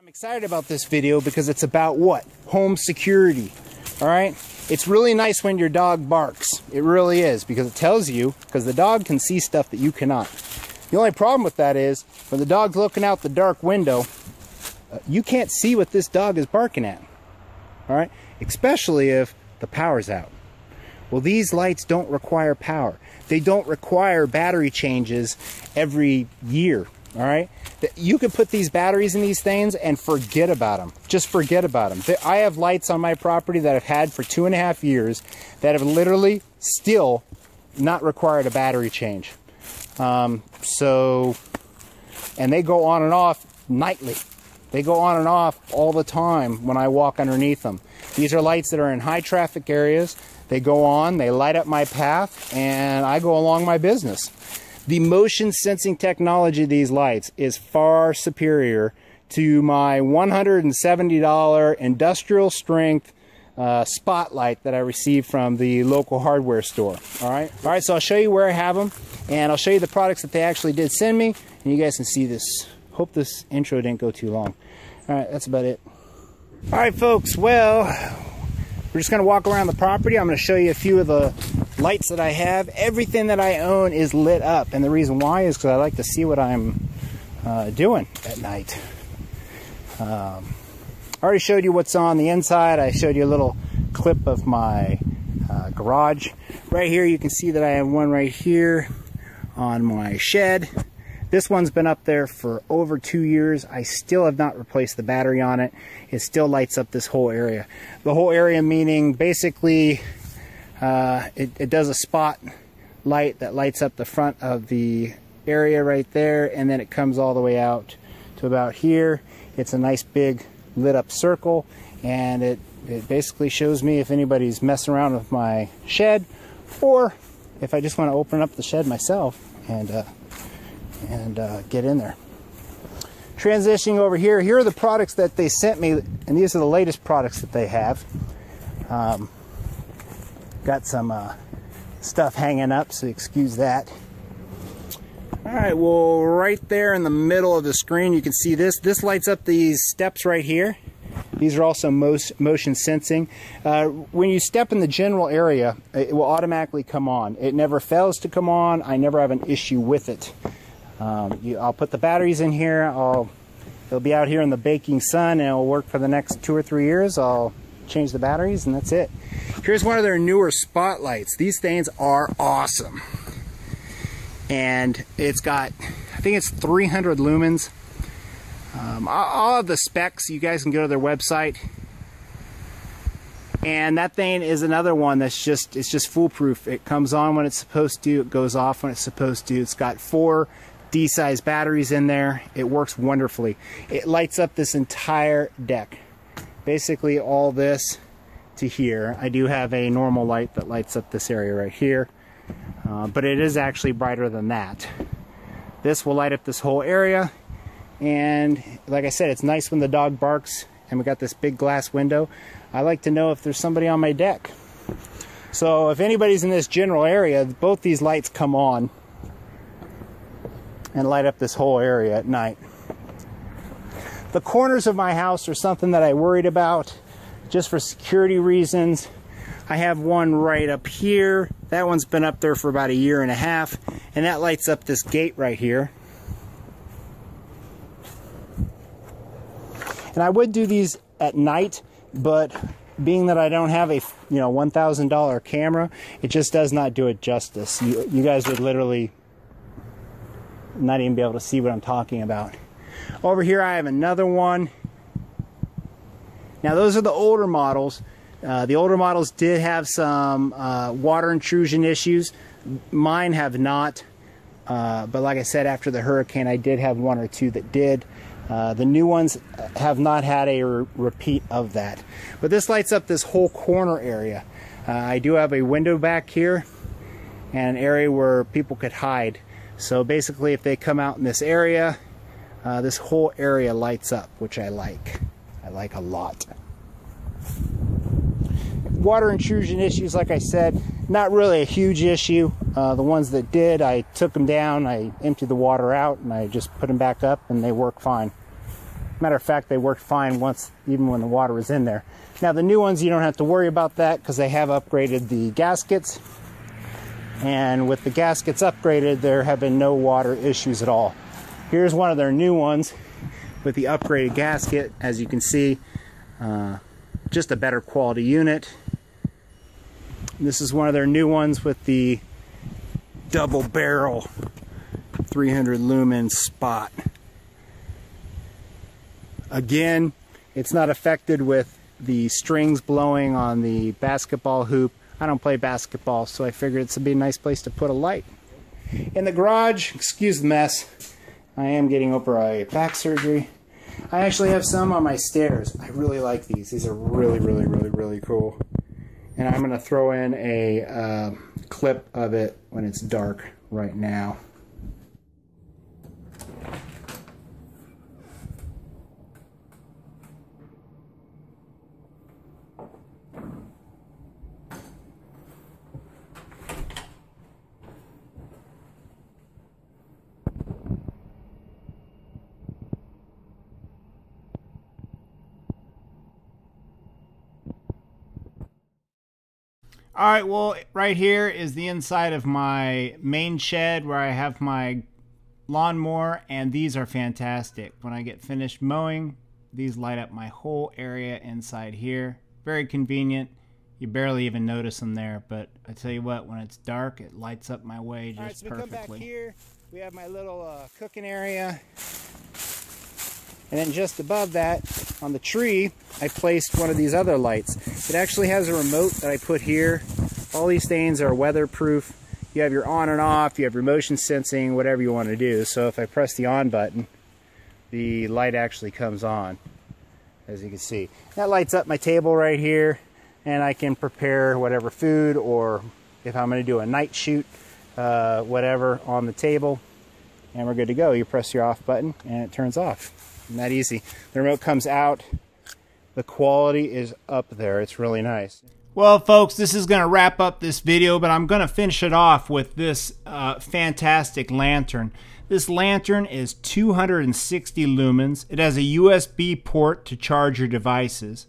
I'm excited about this video because it's about what? Home security. All right? It's really nice when your dog barks. It really is, because it tells you, because the dog can see stuff that you cannot. The only problem with that is when the dog's looking out the dark window, you can't see what this dog is barking at. All right? Especially if the power's out. Well, these lights don't require power. They don't require battery changes every year. All right, you could put these batteries in these things and forget about them. Just forget about them. I have lights on my property that I've had for 2.5 years that have literally still not required a battery change. And they go on and off nightly. They go on and off all the time when I walk underneath them. These are lights that are in high traffic areas. They go on, they light up my path, and I go along my business. The motion sensing technology of these lights is far superior to my $170 industrial strength spotlight that I received from the local hardware store. All right, so I'll show you where I have them, and I'll show you the products that they actually did send me, and you guys can see this. Hope this intro didn't go too long. All right, that's about it. All right, folks, well, we're just gonna walk around the property. I'm gonna show you a few of the lights that I have. Everything that I own is lit up, and the reason why is because I like to see what I'm doing at night. I already showed you what's on the inside. I showed you a little clip of my garage. Right here you can see that I have one right here on my shed. This one's been up there for over 2 years. I still have not replaced the battery on it. It still lights up this whole area. The whole area meaning basically it does a spot light that lights up the front of the area right there, and then it comes all the way out to about here. It's a nice big lit up circle, and it basically shows me if anybody's messing around with my shed, or if I just want to open up the shed myself and get in there. Transitioning over here, here are the products that they sent me, and these are the latest products that they have. Got some stuff hanging up, so excuse that. All right, well, right there in the middle of the screen, you can see this. This lights up these steps right here. These are also motion sensing. When you step in the general area, it will automatically come on. It never fails to come on. I never have an issue with it. I'll put the batteries in here. They'll be out here in the baking sun, and it'll work for the next 2 or 3 years. I'll change the batteries, and that's it. Here's one of their newer spotlights. These things are awesome. And it's got, I think it's 300 lumens. All of the specs, you guys can go to their website. And that thing is another one that's it's just foolproof. It comes on when it's supposed to, it goes off when it's supposed to. It's got 4 D-size batteries in there. It works wonderfully. It lights up this entire deck. Basically all this to here. I do have a normal light that lights up this area right here, but it is actually brighter than that. This will light up this whole area, and like I said, it's nice when the dog barks and we got this big glass window. I like to know if there's somebody on my deck. So if anybody's in this general area, both these lights come on and light up this whole area at night. The corners of my house are something that I worried about just for security reasons. I have one right up here. That one's been up there for about 1.5 years, and that lights up this gate right here. And I would do these at night, but being that I don't have a $1,000 camera, it just does not do it justice. You guys would literally not even be able to see what I'm talking about. Over here I have another one. Now those are the older models. The older models did have some water intrusion issues. Mine have not. But like I said, after the hurricane, I did have 1 or 2 that did. The new ones have not had a repeat of that. But this lights up this whole corner area. I do have a window back here and an area where people could hide. So basically, if they come out in this area, this whole area lights up, which I like. I like a lot. Water intrusion issues, like I said, not really a huge issue. The ones that did, I took them down, I emptied the water out, and I just put them back up, and they work fine. Matter of fact, they worked fine once, even when the water was in there. Now the new ones, you don't have to worry about that because they have upgraded the gaskets. And with the gaskets upgraded, there have been no water issues at all. Here's one of their new ones with the upgraded gasket. As you can see, just a better quality unit. This is one of their new ones with the double barrel 300 lumen spot. Again, it's not affected with the strings blowing on the basketball hoop. I don't play basketball, so I figured it's would be a nice place to put a light. In the garage, excuse the mess, I am getting over a back surgery. I actually have some on my stairs. I really like these. These are really cool. And I'm going to throw in a clip of it when it's dark right now. All right, well, right here is the inside of my main shed where I have my lawnmower, and these are fantastic. When I get finished mowing, these light up my whole area inside here. Very convenient. You barely even notice them there, but I tell you what, when it's dark, it lights up my way just perfectly. All right, so we come back here. We have my little cooking area. And then just above that, on the tree, I placed one of these other lights. It actually has a remote that I put here. All these things are weatherproof. You have your on and off, you have your motion sensing, whatever you want to do. So if I press the on button, the light actually comes on, as you can see. That lights up my table right here, and I can prepare whatever food, or if I'm going to do a night shoot, whatever, on the table, and we're good to go. You press your off button, and it turns off. Isn't that easy? The remote comes out. The quality is up there. It's really nice. Well, folks, this is going to wrap up this video, but I'm going to finish it off with this fantastic lantern. This lantern is 260 lumens. It has a USB port to charge your devices.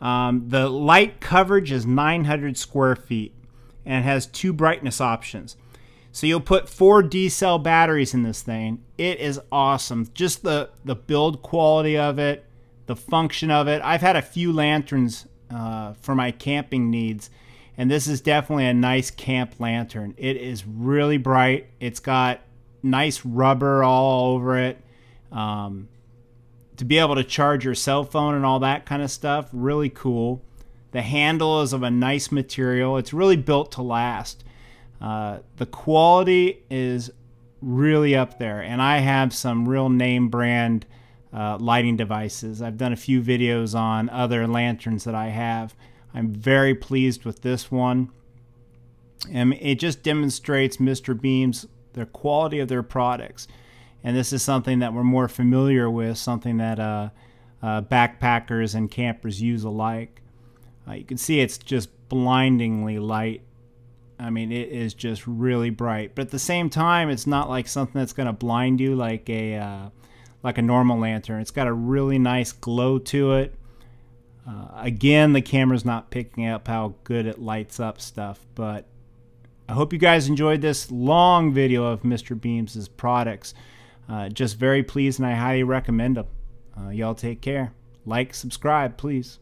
The light coverage is 900 square feet, and it has 2 brightness options. So you'll put 4 D-cell batteries in this thing. It is awesome. Just the build quality of it, the function of it. I've had a few lanterns for my camping needs, and this is definitely a nice camp lantern. It is really bright. It's got nice rubber all over it. To be able to charge your cell phone and all that kind of stuff, really cool. The handle is of a nice material. It's really built to last. The quality is really up there, and I have some real name brand lighting devices. I've done a few videos on other lanterns that I have. I'm very pleased with this one, and it just demonstrates Mr. Beam's, the quality of their products. And this is something that we're more familiar with, something that backpackers and campers use alike. You can see it's just blindingly light. I mean, it is just really bright, but at the same time, it's not like something that's going to blind you like a normal lantern. It's got a really nice glow to it. Again, the camera's not picking up how good it lights up stuff, but I hope you guys enjoyed this long video of Mr. Beam's products. Just very pleased, and I highly recommend them. Y'all take care. Like, subscribe, please.